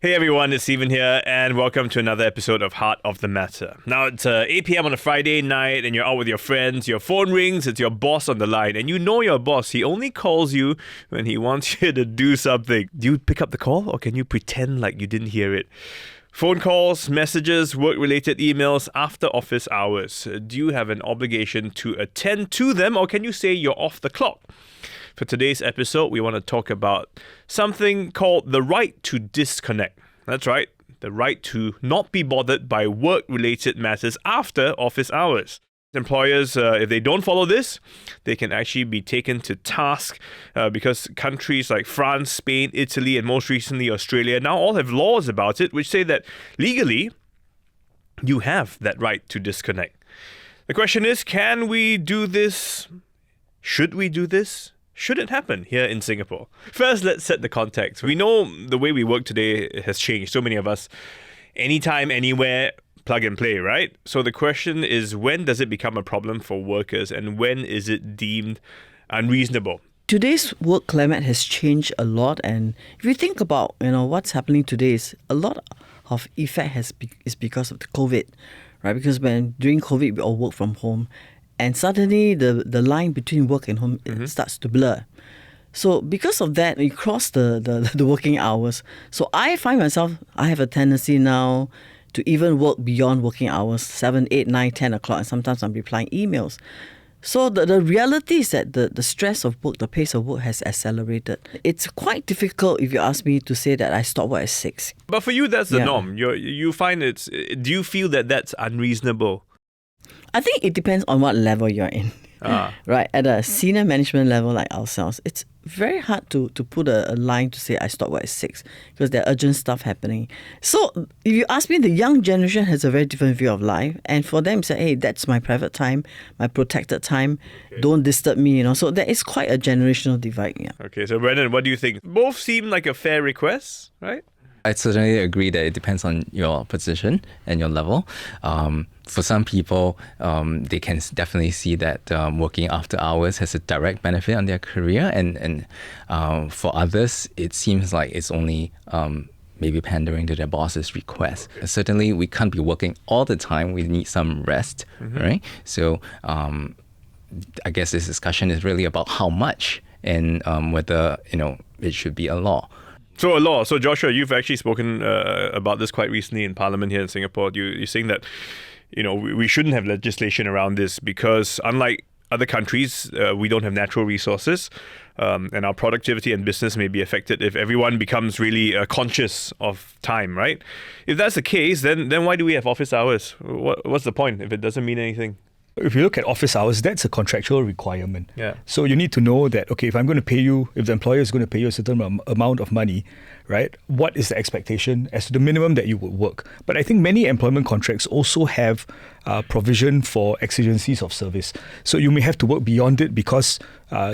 Hey everyone, it's Steven here, and welcome to another episode of Heart of the Matter. Now, it's 8 p.m. on a Friday night, and you're out with your friends, your phone rings, it's your boss on the line, and you know your boss, he only calls you when he wants you to do something. Do you pick up the call, or can you pretend like you didn't hear it? Phone calls, messages, work-related emails after office hours. Do you have an obligation to attend to them, or can you say you're off the clock? For today's episode, we want to talk about something called the right to disconnect. That's right, the right to not be bothered by work-related matters after office hours. Employers, if they don't follow this, they can actually be taken to task because countries like France, Spain, Italy, and most recently Australia now all have laws about it which say that legally, you have that right to disconnect. The question is, can we do this? Should we do this? Should it happen here in Singapore? First, let's set the context. We know the way we work today has changed. So many of us, anytime, anywhere, plug and play, right? So the question is, when does it become a problem for workers, and when is it deemed unreasonable? Today's work climate has changed a lot, and if you think about what's happening today, is a lot of effect is because of the COVID, right? Because during COVID we all work from home, and suddenly the line between work and home it starts to blur. So because of that, we cross the working hours. So I find myself, I have a tendency now to even work beyond working hours, 7, 8, 9, 10 o'clock, and sometimes I'm replying emails. So the reality is that the stress of work, the pace of work has accelerated. It's quite difficult, if you ask me, to say that I stop work at 6. But for you, that's the norm. You find do you feel that that's unreasonable? I think it depends on what level you're in. Right, at a senior management level like ourselves, it's very hard to put a line to say I stop work at 6 because there are urgent stuff happening. So if you ask me, the young generation has a very different view of life, and for them say, hey, that's my private time, my protected time, don't disturb me, So there is quite a generational divide. Yeah. Okay, so Brandon, what do you think? Both seem like a fair request, right? I certainly agree that it depends on your position and your level. For some people, they can definitely see that working after hours has a direct benefit on their career, and for others, it seems like it's only maybe pandering to their boss's request. Okay. Certainly, we can't be working all the time. We need some rest, right? So I guess this discussion is really about how much and whether it should be a law. So a law. So Joshua, you've actually spoken about this quite recently in Parliament here in Singapore. You're saying that we shouldn't have legislation around this because unlike other countries, we don't have natural resources, and our productivity and business may be affected if everyone becomes really conscious of time, right? If that's the case, then why do we have office hours? What's the point if it doesn't mean anything? If you look at office hours, that's a contractual requirement. Yeah. So you need to know that, okay, if I'm going to pay you, if the employer is going to pay you a certain amount of money, right, what is the expectation as to the minimum that you would work? But I think many employment contracts also have provision for exigencies of service. So you may have to work beyond it because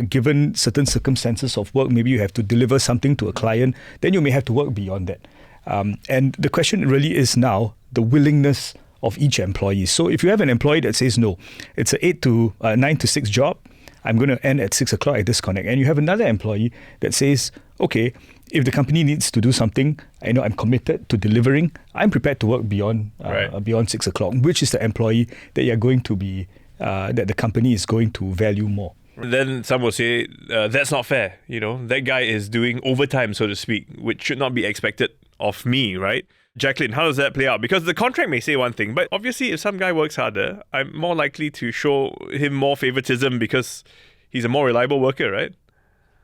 given certain circumstances of work, maybe you have to deliver something to a client, then you may have to work beyond that. And the question really is now the willingness of each employee. So if you have an employee that says, no, it's a 9 to 6 job, I'm going to end at 6 o'clock at disconnect. And you have another employee that says, okay, if the company needs to do something, I'm committed to delivering, I'm prepared to work beyond 6 o'clock. Which is the employee that you're going to be, that the company is going to value more? Then some will say, that's not fair. That guy is doing overtime, so to speak, which should not be expected of me, right? Jaclyn, how does that play out? Because the contract may say one thing, but obviously if some guy works harder, I'm more likely to show him more favoritism because he's a more reliable worker, right?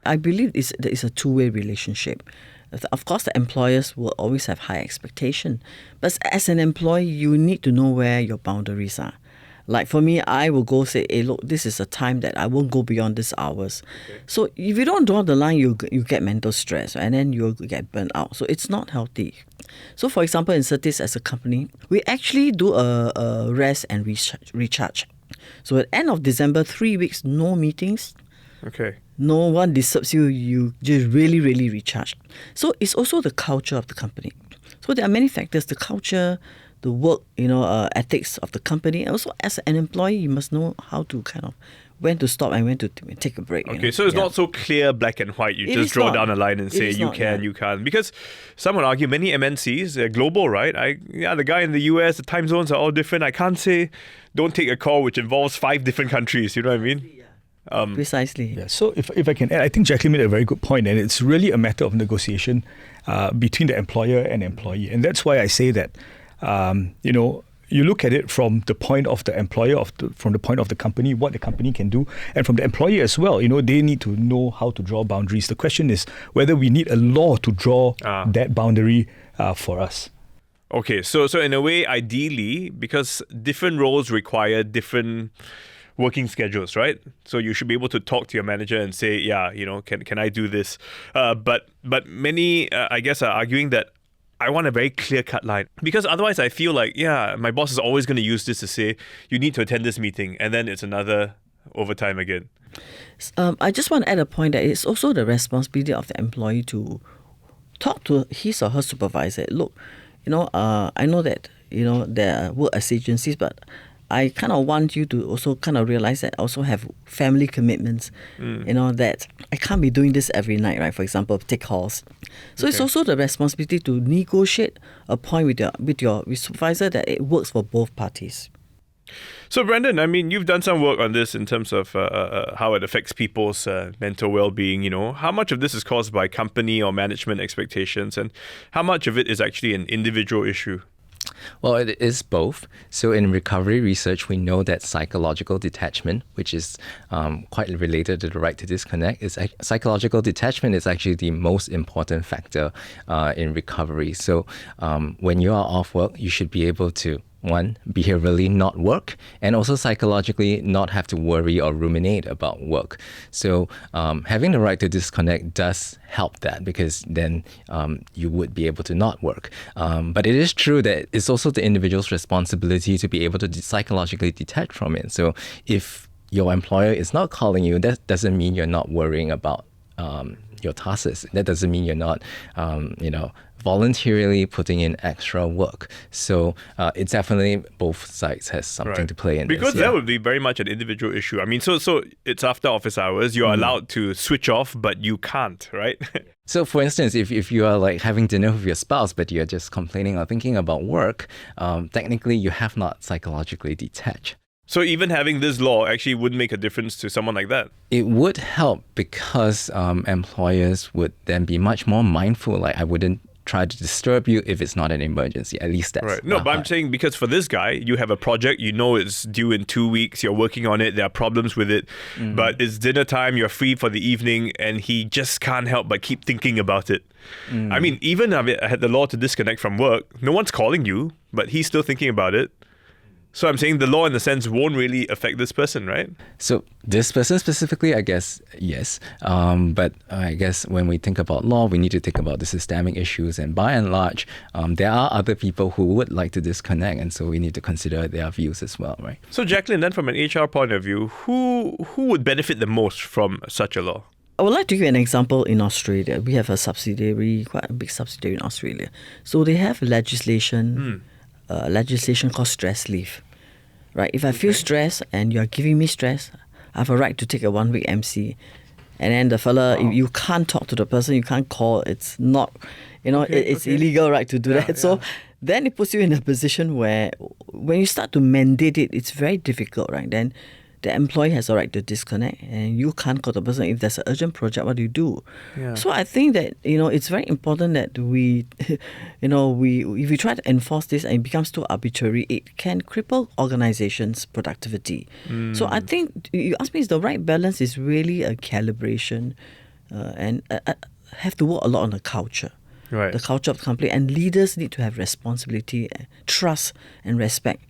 I believe it's a two-way relationship. Of course, the employers will always have high expectation, but as an employee, you need to know where your boundaries are. Like for me, I will go say, hey, look, this is a time that I won't go beyond these hours. Okay. So if you don't draw the line, you get mental stress, and then you'll get burnt out. So it's not healthy. So for example, in Certis as a company, we actually do a rest and recharge. So at the end of December, 3 weeks, no meetings. Okay. No one disturbs you. You just really, really recharge. So it's also the culture of the company. So there are many factors: the culture, the work, ethics of the company. And also, as an employee, you must know how to kind of when to stop and when to take a break. Okay, so it's not so clear black and white. You It just is draw not. down a line and It say is you not, can, yeah. you can't. Because some would argue many MNCs, they're global, right? The guy in the US, the time zones are all different. I can't say don't take a call which involves 5 different countries. You know what I mean? Precisely. Yeah, so if I can add, I think Jaclyn made a very good point, and it's really a matter of negotiation between the employer and employee. And that's why I say that, you look at it from the point of the employer, from the point of the company, what the company can do, and from the employer as well. They need to know how to draw boundaries. The question is whether we need a law to draw that boundary for us. Okay, so in a way, ideally, because different roles require different working schedules, right? So you should be able to talk to your manager and say, can I do this? But many, I guess, are arguing that I want a very clear-cut line. Because otherwise I feel like, my boss is always going to use this to say, you need to attend this meeting, and then it's another overtime again. I just want to add a point that it's also the responsibility of the employee to talk to his or her supervisor. Look, I know that, there are work as agencies, but I kind of want you to also kind of realize that I also have family commitments, that I can't be doing this every night, right? For example, take calls. So it's also the responsibility to negotiate a point with your supervisor that it works for both parties. So Brandon, I mean, you've done some work on this in terms of how it affects people's mental well-being. How much of this is caused by company or management expectations, and how much of it is actually an individual issue? Well, it is both. So in recovery research, we know that psychological detachment, which is quite related to the right to disconnect, psychological detachment is actually the most important factor in recovery. So when you are off work, you should be able to, one, behaviorally not work, and also psychologically not have to worry or ruminate about work. So having the right to disconnect does help that, because then you would be able to not work. But it is true that it's also the individual's responsibility to be able to psychologically detach from it. So if your employer is not calling you, that doesn't mean you're not worrying about your tasks. That doesn't mean you're not, voluntarily putting in extra work. So it's definitely both sides has something to play in because this. That would be very much an individual issue. I mean, so it's after office hours. You're allowed to switch off, but you can't, right? So for instance, if you are like having dinner with your spouse, but you're just complaining or thinking about work, technically you have not psychologically detached. So even having this law actually would make a difference to someone like that? It would help, because employers would then be much more mindful. Like, I wouldn't try to disturb you if it's not an emergency. At least that's right. No, but I'm saying, because for this guy, you have a project, it's due in 2 weeks, you're working on it, there are problems with it, but it's dinner time, you're free for the evening, and he just can't help but keep thinking about it. I mean, even if I had the law to disconnect from work, no one's calling you, but he's still thinking about it. So I'm saying the law, in a sense, won't really affect this person, right? So this person specifically, I guess, yes. But I guess when we think about law, we need to think about the systemic issues. And by and large, there are other people who would like to disconnect. And so we need to consider their views as well, right? So Jaclyn, then from an HR point of view, who would benefit the most from such a law? I would like to give an example in Australia. We have a subsidiary, quite a big subsidiary in Australia. So they have legislation called stress leave. Right? If I feel stressed and you're giving me stress, I have a right to take a 1 week MC. And then the fella, if you can't talk to the person, you can't call. It's not, it's illegal, right, to do that. So then it puts you in a position where when you start to mandate it, it's very difficult, right? Then the employee has a right to disconnect, and you can't call the person. If there's an urgent project, what do you do? Yeah. So I think that, it's very important that we, if we try to enforce this and it becomes too arbitrary, it can cripple organizations' productivity. So I think, you ask me, is the right balance is really a calibration and have to work a lot on the culture. Right. The culture of the company, and leaders need to have responsibility, trust and respect.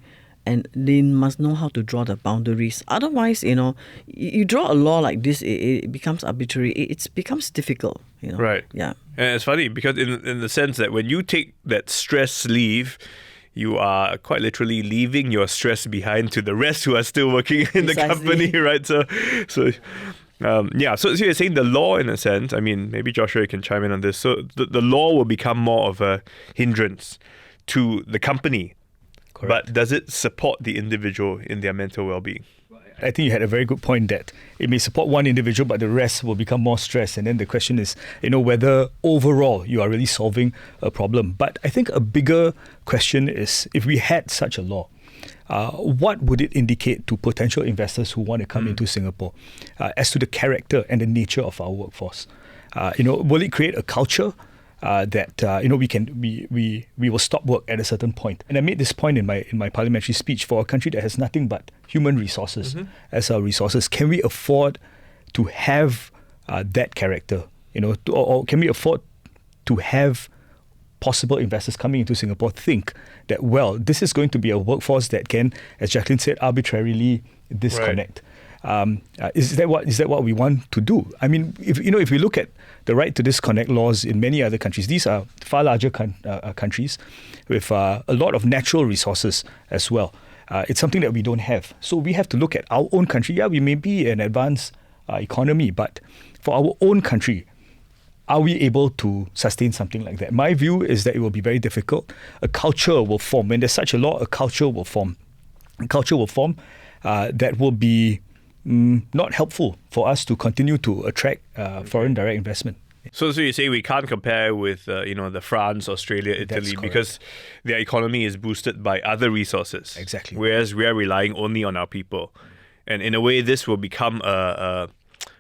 And they must know how to draw the boundaries. Otherwise, you draw a law like this, it becomes arbitrary. It becomes difficult. Right. Yeah. And it's funny because in the sense that when you take that stress leave, you are quite literally leaving your stress behind to the rest who are still working in the company, right? So you're saying the law, in a sense, I mean, maybe Joshua, you can chime in on this. So the law will become more of a hindrance to the company. Correct. But does it support the individual in their mental well-being? I think you had a very good point that it may support one individual, but the rest will become more stressed. And then the question is, whether overall you are really solving a problem. But I think a bigger question is, if we had such a law, what would it indicate to potential investors who want to come into Singapore as to the character and the nature of our workforce? Will it create a culture that we will stop work at a certain point? And I made this point in my parliamentary speech. For a country that has nothing but human resources as our resources, can we afford to have that character? Or can we afford to have possible investors coming into Singapore think that, well, this is going to be a workforce that can, as Jaclyn said, arbitrarily disconnect. Right. Is that what we want to do? I mean, if we look at the right to disconnect laws in many other countries, these are far larger countries with a lot of natural resources as well. It's something that we don't have. So we have to look at our own country. Yeah, we may be an advanced economy, but for our own country, are we able to sustain something like that? My view is that it will be very difficult. A culture will form. When there's such a law, a culture will form. A culture will form that will be not helpful for us to continue to attract foreign direct investment. So you say we can't compare with the France, Australia, Italy, because their economy is boosted by other resources. Exactly. Whereas we are relying only on our people. And in a way, this will become a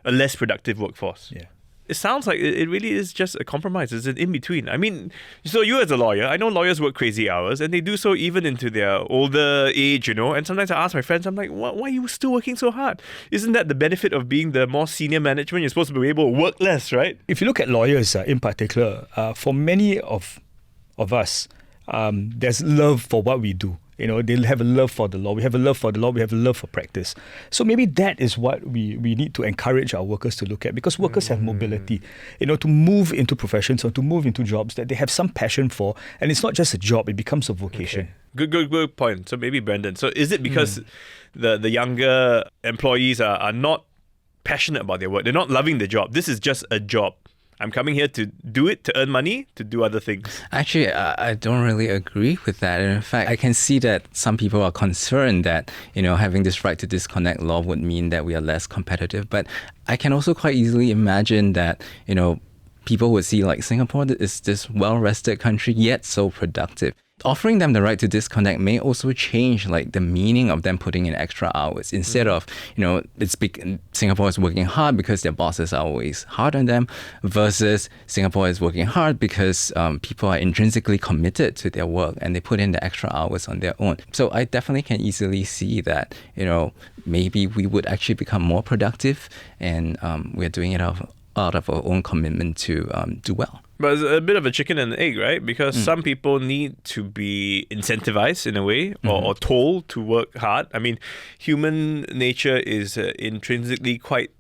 less productive workforce. Yeah. It sounds like it really is just a compromise. It's an in-between. I mean, so you as a lawyer, I know lawyers work crazy hours and they do so even into their older age, and sometimes I ask my friends, I'm like, why are you still working so hard? Isn't that the benefit of being the more senior management? You're supposed to be able to work less, right? If you look at lawyers in particular, for many of us, there's love for what we do. They'll have a love for the law. We have a love for the law. We have a love for practice. So maybe that is what we need to encourage our workers to look at, because workers have mobility, to move into professions or to move into jobs that they have some passion for. And it's not just a job, it becomes a vocation. Okay. Good point. So maybe Brandon. So is it because the younger employees are not passionate about their work? They're not loving the job. This is just a job. I'm coming here to do it, to earn money, to do other things. Actually, I don't really agree with that. In fact, I can see that some people are concerned that, having this right to disconnect law would mean that we are less competitive. But I can also quite easily imagine that, people would see like Singapore is this well-rested country, yet so productive. Offering them the right to disconnect may also change like the meaning of them putting in extra hours. Instead of, Singapore is working hard because their bosses are always hard on them, versus Singapore is working hard because people are intrinsically committed to their work and they put in the extra hours on their own. So I definitely can easily see that, maybe we would actually become more productive, and we're doing it out of our own commitment to do well. But it's a bit of a chicken and egg, right? Because some people need to be incentivized in a way, or told to work hard. I mean, human nature is intrinsically quite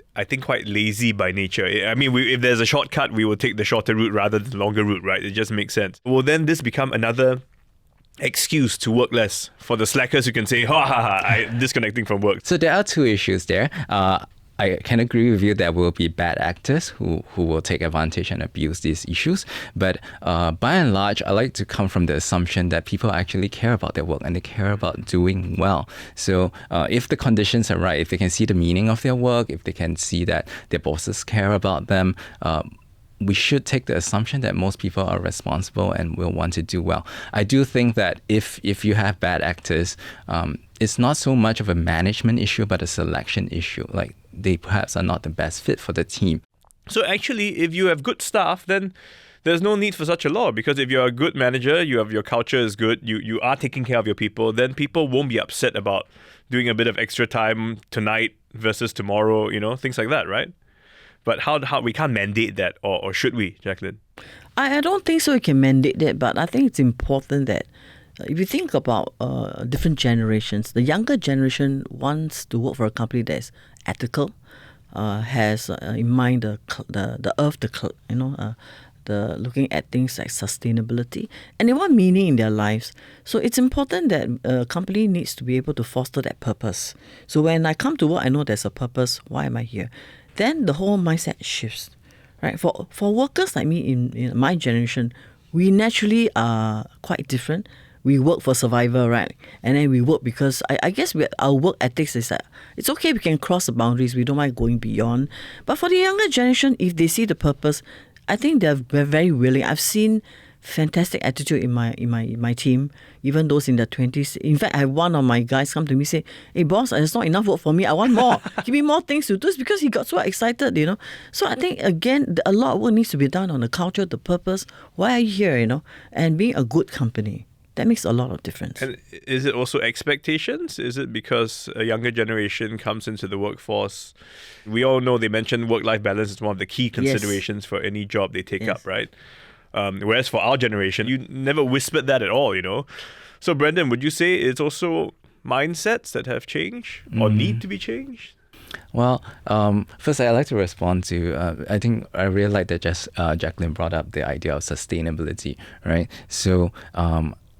lazy by nature. I mean, if there's a shortcut, we will take the shorter route rather than the longer route, right? It just makes sense. Will then this become another excuse to work less for the slackers who can say, I'm disconnecting from work? So there are two issues there. I can agree with you that will be bad actors who will take advantage and abuse these issues. But by and large, I like to come from the assumption that people actually care about their work and they care about doing well. So if the conditions are right, if they can see the meaning of their work, if they can see that their bosses care about them, we should take the assumption that most people are responsible and will want to do well. I do think that if you have bad actors, it's not so much of a management issue, but a selection issue. Like, they perhaps are not the best fit for the team. So actually, if you have good staff, then there's no need for such a law, because if you're a good manager, your culture is good, you are taking care of your people, then people won't be upset about doing a bit of extra time tonight versus tomorrow, things like that, right? But how we can't mandate that, or should we, Jaclyn? I don't think so we can mandate that, but I think it's important that if you think about different generations, the younger generation wants to work for a company that's ethical, has in mind the earth, the looking at things like sustainability, and they want meaning in their lives. So it's important that a company needs to be able to foster that purpose. So when I come to work, I know there's a purpose. Why am I here? Then the whole mindset shifts, right? For workers like me in my generation, we naturally are quite different. we work for survival, right? And then we work because I guess our work ethics is that it's okay, we can cross the boundaries, we don't mind going beyond. But for the younger generation, if they see the purpose, I think they're very willing. I've seen fantastic attitude in my team, even those in their 20s. In fact, I have one of my guys come to me say, "Hey boss, there's not enough work for me. I want more. Give me more things to do." It's because he got so excited, So I think again, a lot of work needs to be done on the culture, the purpose. Why are you here, and being a good company. That makes a lot of difference. And is it also expectations? Is it because a younger generation comes into the workforce? We all know they mentioned work-life balance is one of the key considerations for any job they take up, right? Whereas for our generation, you never whispered that at all, So Brandon, would you say it's also mindsets that have changed or need to be changed? Well, first I'd like to respond to, I think I really like that Jaclyn brought up the idea of sustainability, right? So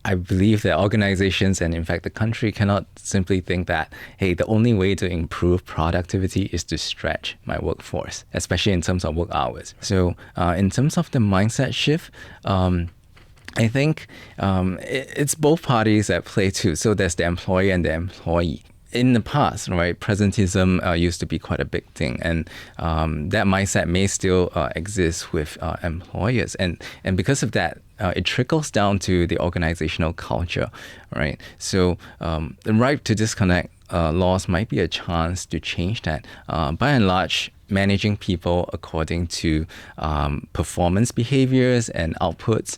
I believe that organizations and in fact the country cannot simply think that, hey, the only way to improve productivity is to stretch my workforce, especially in terms of work hours. So in terms of the mindset shift, I think it's both parties at play too. So there's the employer and the employee. In the past, right, presentism used to be quite a big thing, and that mindset may still exist with employers, and because of that, it trickles down to the organizational culture, right? So the right to disconnect laws might be a chance to change that. By and large, managing people according to performance behaviors and outputs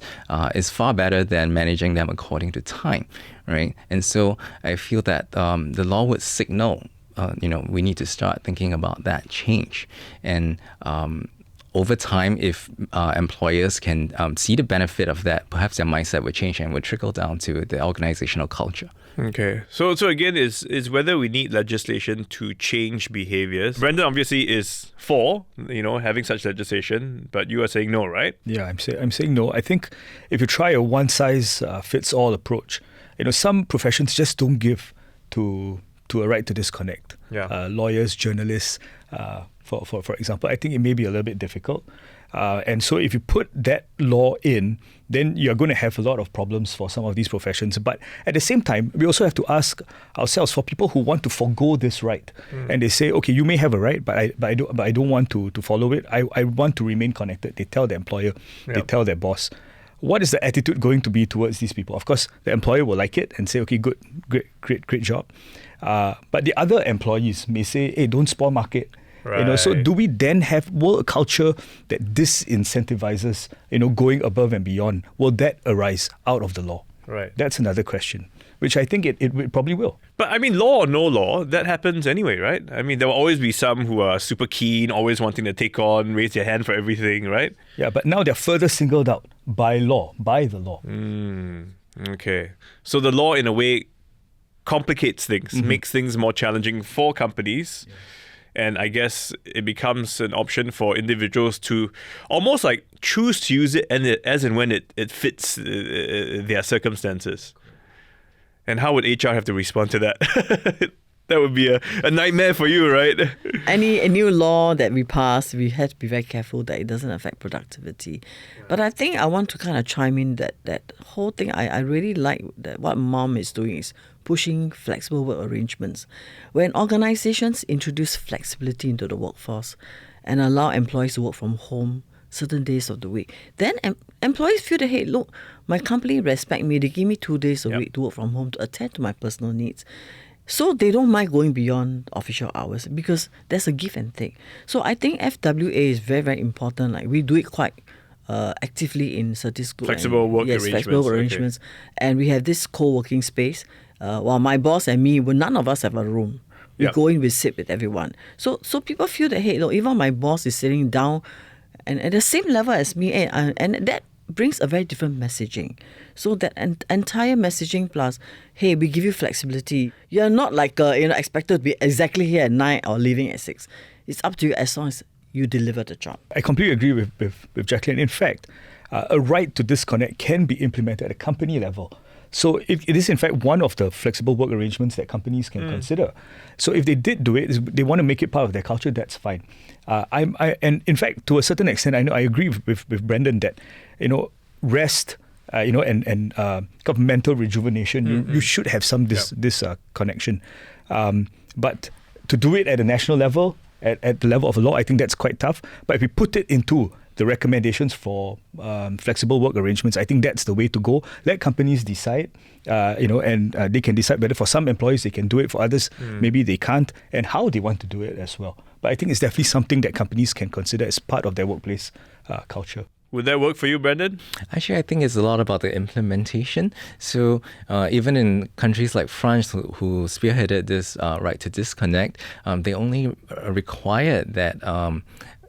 is far better than managing them according to time, right? And so I feel that the law would signal, we need to start thinking about that change. And over time, if employers can see the benefit of that, perhaps their mindset would change and would trickle down to the organizational culture. Okay. So again, is whether we need legislation to change behaviors. Brandon obviously is for, having such legislation, but you are saying no, right? Yeah, I'm saying no. I think if you try a one-size-fits-all approach, some professions just don't give to a right to disconnect. Yeah. Lawyers, journalists, for example, I think it may be a little bit difficult. And so if you put that law in, then you're going to have a lot of problems for some of these professions. But at the same time, we also have to ask ourselves, for people who want to forgo this right, and they say, okay, you may have a right, but I don't want to follow it. I want to remain connected. They tell the employer, they tell their boss. What is the attitude going to be towards these people? Of course, the employer will like it and say, okay, good, great job. But the other employees may say, hey, don't spoil market. Right. So do we then have a culture that disincentivizes, going above and beyond? Will that arise out of the law? Right. That's another question, which I think it probably will. But I mean, law or no law, that happens anyway, right? I mean, there will always be some who are super keen, always wanting to take on, raise their hand for everything, right? Yeah, but now they're further singled out by the law. Okay. So the law, in a way, complicates things, makes things more challenging for companies. Yeah. And I guess it becomes an option for individuals to almost like choose to use it as and when it fits their circumstances. And how would HR have to respond to that? That would be a nightmare for you, right? A new law that we pass, we have to be very careful that it doesn't affect productivity. Yeah. But I think I want to kind of chime in that whole thing. I really like that what Mom is doing is pushing flexible work arrangements. When organizations introduce flexibility into the workforce and allow employees to work from home certain days of the week, then employees feel that, hey, look, my company respect me. They give me 2 days a week to work from home to attend to my personal needs. So they don't mind going beyond official hours because there's a give and take. So I think FWA is very, very important. Like we do it quite actively in Certis Group. Flexible work arrangements. Flexible arrangements. Okay. And we have this co-working space. While my boss and me, none of us have a room. We go in, we sit with everyone. So people feel that, hey, look, even my boss is sitting down and at the same level as me, and that brings a very different messaging. So that entire messaging plus, hey, we give you flexibility. You're not like expected to be exactly here at 9 or leaving at 6. It's up to you as long as you deliver the job. I completely agree with Jaclyn. In fact, a right to disconnect can be implemented at a company level. So it is in fact one of the flexible work arrangements that companies can consider. So if they did do it, they want to make it part of their culture, that's fine. And in fact, to a certain extent, I agree with Brandon that rest and kind of mental rejuvenation, you should have some this connection. But to do it at a national level, at the level of law, I think that's quite tough. But if we put it into the recommendations for flexible work arrangements, I think that's the way to go. Let companies decide, and they can decide whether for some employees they can do it, for others maybe they can't, and how they want to do it as well. But I think it's definitely something that companies can consider as part of their workplace culture. Would that work for you, Brandon? Actually, I think it's a lot about the implementation. So even in countries like France, who spearheaded this right to disconnect, they only required that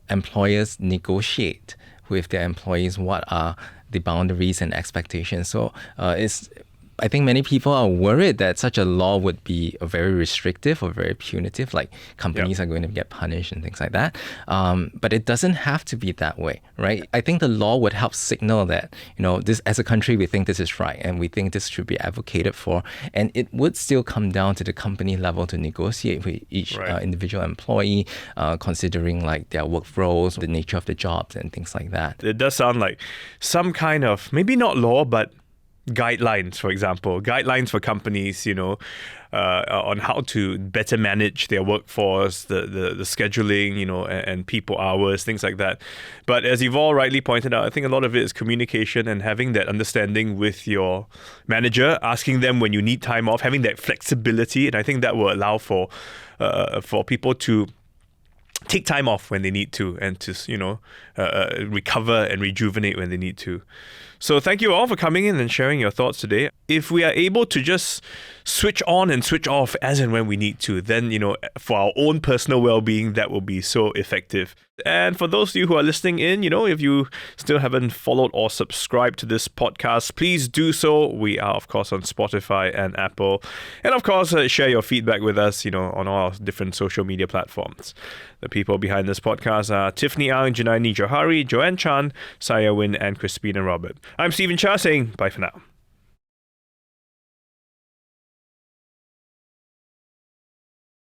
employers negotiate with their employees what are the boundaries and expectations. So I think many people are worried that such a law would be very restrictive or very punitive, like companies are going to get punished and things like that. But it doesn't have to be that way, right? I think the law would help signal that, this as a country, we think this is right and we think this should be advocated for. And it would still come down to the company level to negotiate with each individual employee, considering like their work roles, the nature of the jobs and things like that. It does sound like some kind of, maybe not law, but guidelines, for example, guidelines for companies, on how to better manage their workforce, the scheduling, and people hours, things like that. But as you've all rightly pointed out, I think a lot of it is communication and having that understanding with your manager, asking them when you need time off, having that flexibility, and I think that will allow for people to take time off when they need to, and to recover and rejuvenate when they need to. So thank you all for coming in and sharing your thoughts today. If we are able to just switch on and switch off as and when we need to, then, for our own personal well-being, that will be so effective. And for those of you who are listening in, if you still haven't followed or subscribed to this podcast, please do so. We are, of course, on Spotify and Apple. And of course, share your feedback with us, on all our different social media platforms. The people behind this podcast are Tiffany Ang, Janaini Johari, Joanne Chan, Saya Win, and Crispina Robert. I'm Stephen Chia saying bye for now.